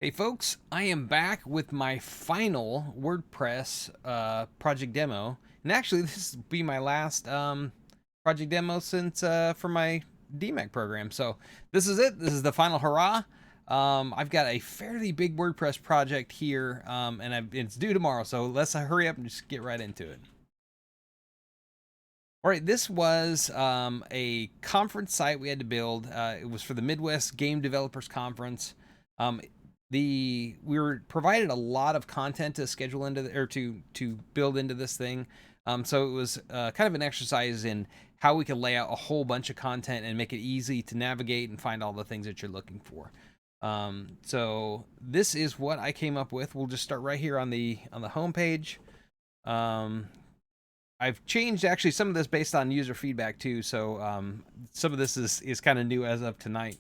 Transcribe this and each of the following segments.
Hey folks, I am back with my final WordPress project demo, and actually this will be my last project demo since for my DMAC program. So this is it. This is the final hurrah. I've got a fairly big WordPress project here, and it's due tomorrow. So let's hurry up and just get right into it. All right, this was a conference site we had to build. It was for the Midwest Game Developers Conference. Um, we were provided a lot of content to schedule into or to build into this thing. So it was kind of an exercise in how we could lay out a whole bunch of content and make it easy to navigate and find all the things that you're looking for. So this is what I came up with. We'll just start right here on the home page. I've changed actually some of this based on user feedback too. So some of this is kind of new as of tonight.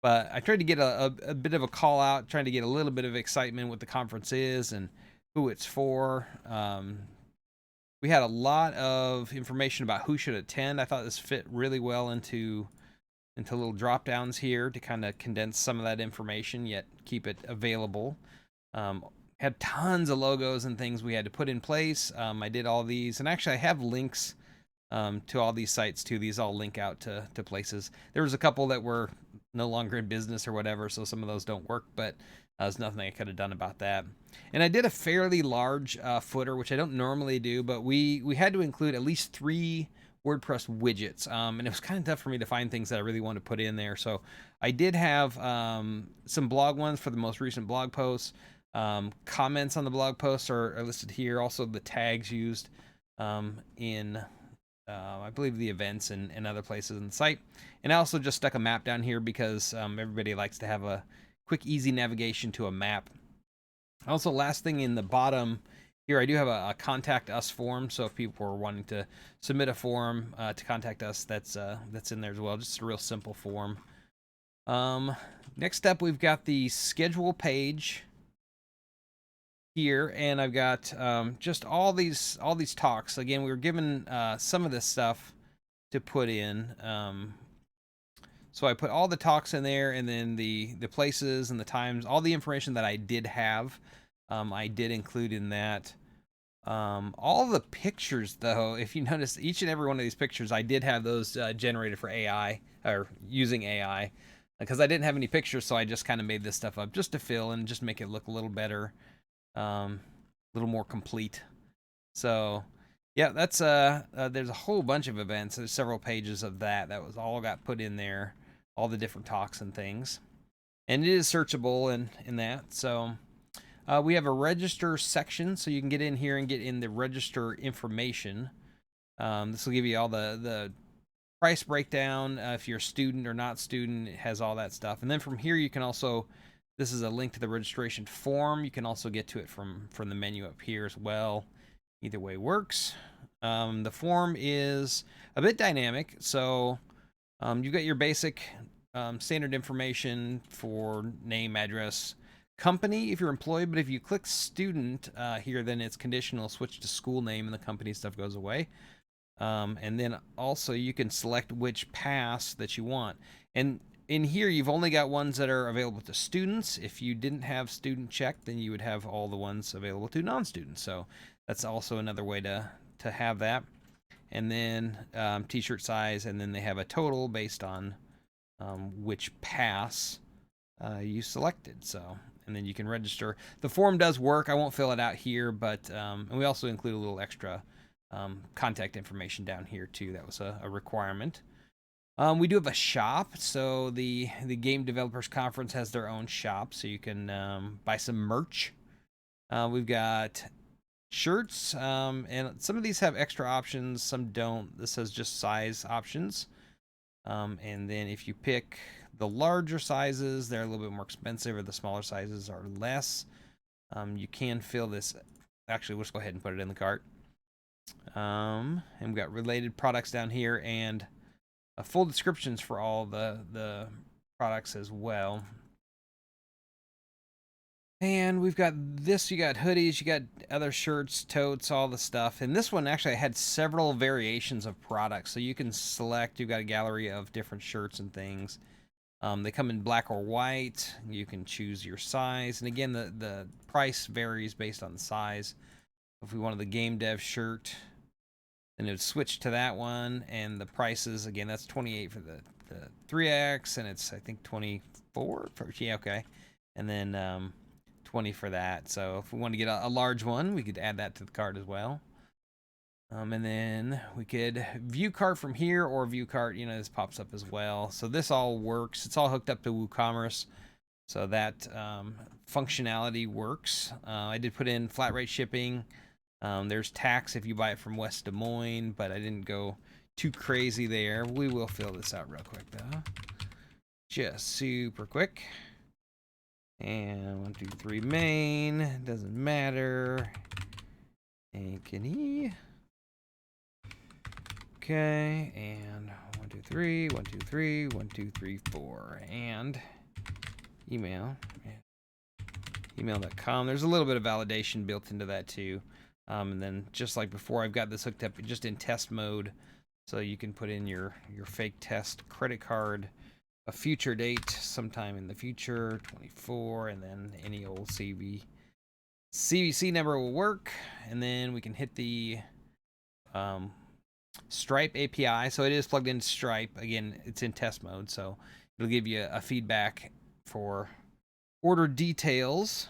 But I tried to get a bit of a call out, trying to get a little bit of excitement what the conference is and who it's for. We had a lot of information about who should attend. I thought this fit really well into little drop downs here to kind of condense some of that information, yet keep it available. Had tons of logos and things we had to put in place. I did all these, and actually I have links to all these sites too. These all link out to places. There was a couple that were no longer in business or whatever, so some of those don't work, but there's nothing I could have done about that. And I did a fairly large footer, which I don't normally do, but we had to include at least 3 WordPress widgets, and it was kind of tough for me to find things that I really wanted to put in there. So I did have some blog ones for the most recent blog posts. Comments on the blog posts are listed here. Also, the tags used in I believe the events and other places in the site. And I also just stuck a map down here because everybody likes to have a quick, easy navigation to a map. Also, last thing in the bottom here, I do have a contact us form. So if people are wanting to submit a form to contact us, that's in there as well. Just a real simple form. Next up, we've got the schedule page here, and I've got just all these talks. Again, we were given some of this stuff to put in. So I put all the talks in there, and then the places and the times, all the information that I did have, I did include in that. All the pictures, though, if you notice, each and every one of these pictures, I did have those generated for AI or using AI, because I didn't have any pictures, so I just kind of made this stuff up just to fill and just make it look a little better. A little more complete. So yeah, that's there's a whole bunch of events. There's several pages of that was all got put in there, all the different talks and things, and it is searchable in that. So we have a register section, so you can get in here and get in the register information. This will give you all the price breakdown, if you're a student or not student. It has all that stuff, and then from here you can also, this is a link to the registration form. You can also get to it from the menu up here as well. Either way works. The form is a bit dynamic. So you've got your basic standard information for name, address, company if you're employed. But if you click student here, then it's conditional. Switch to school name and the company stuff goes away. And then also you can select which pass that you want. And in here, you've only got ones that are available to students. If you didn't have student checked, then you would have all the ones available to non-students. So that's also another way to have that. And then t-shirt size, and then they have a total based on which pass you selected. So, and then you can register. The form does work. I won't fill it out here, but and we also include a little extra contact information down here too. That was a requirement. We do have a shop, so the Game Developers Conference has their own shop, so you can buy some merch. We've got shirts, and some of these have extra options, some don't. This has just size options. And then if you pick the larger sizes, they're a little bit more expensive, or the smaller sizes are less. You can fill this. Actually, we'll just go ahead and put it in the cart. And we've got related products down here, and full descriptions for all the products as well. And we've got this, you got hoodies, you got other shirts, totes, all the stuff. And this one actually had several variations of products. So you can select, you've got a gallery of different shirts and things. They come in black or white. You can choose your size. And again, the price varies based on the size. If we wanted the game dev shirt, then it would switch to that one. And the prices, again, that's 28 for the 3X, and it's, I think, 24 for, yeah, okay. And then 20 for that. So if we want to get a large one, we could add that to the cart as well. And then we could view cart from here, or view cart, you know, this pops up as well. So this all works. It's all hooked up to WooCommerce. So that functionality works. I did put in flat rate shipping. There's tax if you buy it from West Des Moines, but I didn't go too crazy there. We will fill this out real quick though. Just super quick. And 1, 2, 3 main. Doesn't matter. And can he? Okay, and 1, 2, 3, 1, 2, 3, 1, 2, 3, 4, and email, email.com. There's a little bit of validation built into that too. And then just like before, I've got this hooked up just in test mode, so you can put in your fake test credit card, a future date sometime in the future, 24, and then any old CVC number will work, and then we can hit the Stripe API. So it is plugged into Stripe. Again, it's in test mode, so it'll give you a feedback for order details.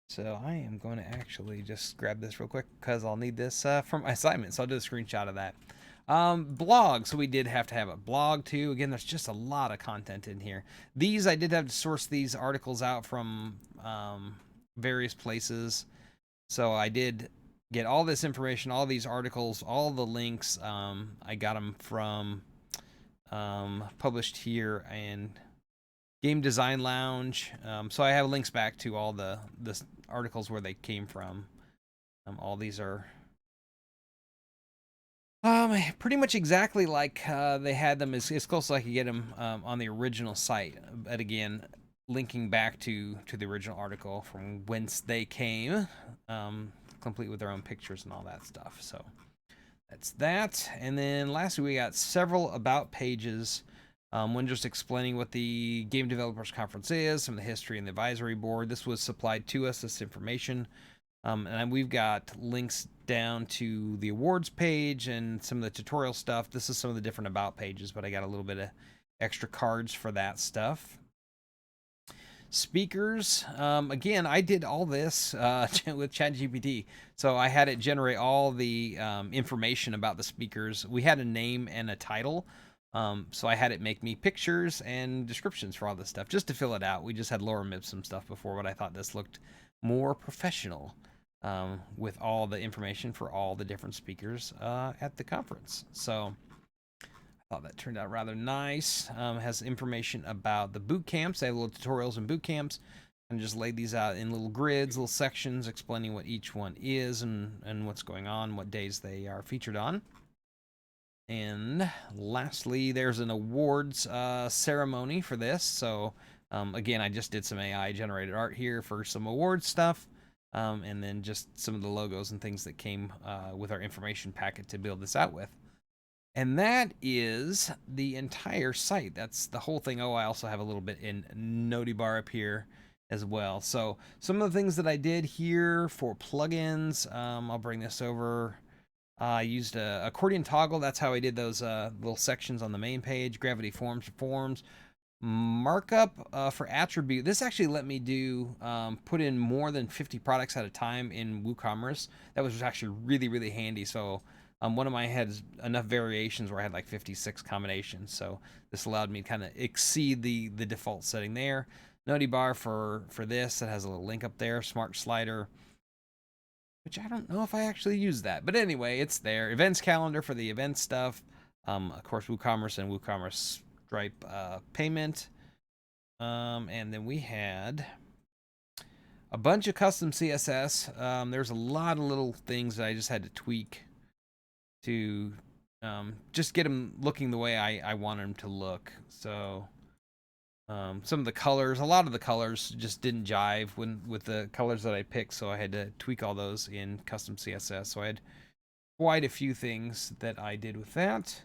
So I am going to actually just grab this real quick because I'll need this for my assignment. So I'll do a screenshot of that. Blog. So we did have to have a blog too. Again, there's just a lot of content in here. These, I did have to source these articles out from various places. So I did get all this information, all these articles, all the links. I got them from published here and Game Design Lounge. So I have links back to all the articles where they came from. All these are pretty much exactly like they had them, as close as I could get them on the original site. But again, linking back to the original article from whence they came. Complete with their own pictures and all that stuff. So that's that. And then lastly, we got several about pages. One just explaining what the Game Developers Conference is, some of the history and the advisory board. This was supplied to us, this information. And we've got links down to the awards page and some of the tutorial stuff. This is some of the different about pages, but I got a little bit of extra cards for that stuff. Speakers, again, I did all this with ChatGPT, so I had it generate all the information about the speakers. We had a name and a title, so I had it make me pictures and descriptions for all this stuff just to fill it out. We just had lorem ipsum stuff before, but I thought this looked more professional with all the information for all the different speakers at the conference. So thought that turned out rather nice. Has information about the boot camps. They have little tutorials and boot camps, and just laid these out in little grids, little sections explaining what each one is and what's going on, what days they are featured on. And lastly, there's an awards ceremony for this. So again, I just did some AI generated art here for some awards stuff, and then just some of the logos and things that came with our information packet to build this out with. And that is the entire site. That's the whole thing. Oh, I also have a little bit in Notibar up here as well. So some of the things that I did here for plugins, I'll bring this over. I used a accordion toggle. That's how I did those little sections on the main page. Gravity forms for forms. Markup for attribute. This actually let me do put in more than 50 products at a time in WooCommerce. That was actually really, really handy. So one of my had enough variations where I had like 56 combinations. So this allowed me to kind of exceed the default setting there. Notibar for this, that has a little link up there. Smart slider, which I don't know if I actually use that. But anyway, it's there. Events calendar for the event stuff. Of course, WooCommerce and WooCommerce Stripe payment. And then we had a bunch of custom CSS. There's a lot of little things that I just had to tweak to just get them looking the way I want them to look. So some of the colors, a lot of the colors just didn't jive with the colors that I picked, so I had to tweak all those in custom CSS. So I had quite a few things that I did with that.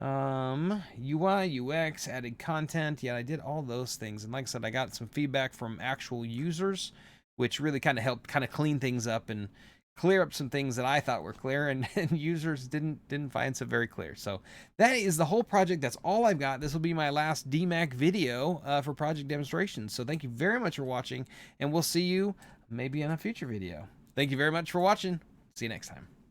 UI, UX, added content. Yeah, I did all those things. And like I said, I got some feedback from actual users, which really kind of helped kind of clean things up and clear up some things that I thought were clear and users didn't find so very clear. So that is the whole project. That's all I've got. This will be my last DMAC video for project demonstration. So thank you very much for watching, and we'll see you maybe in a future video. Thank you very much for watching. See you next time.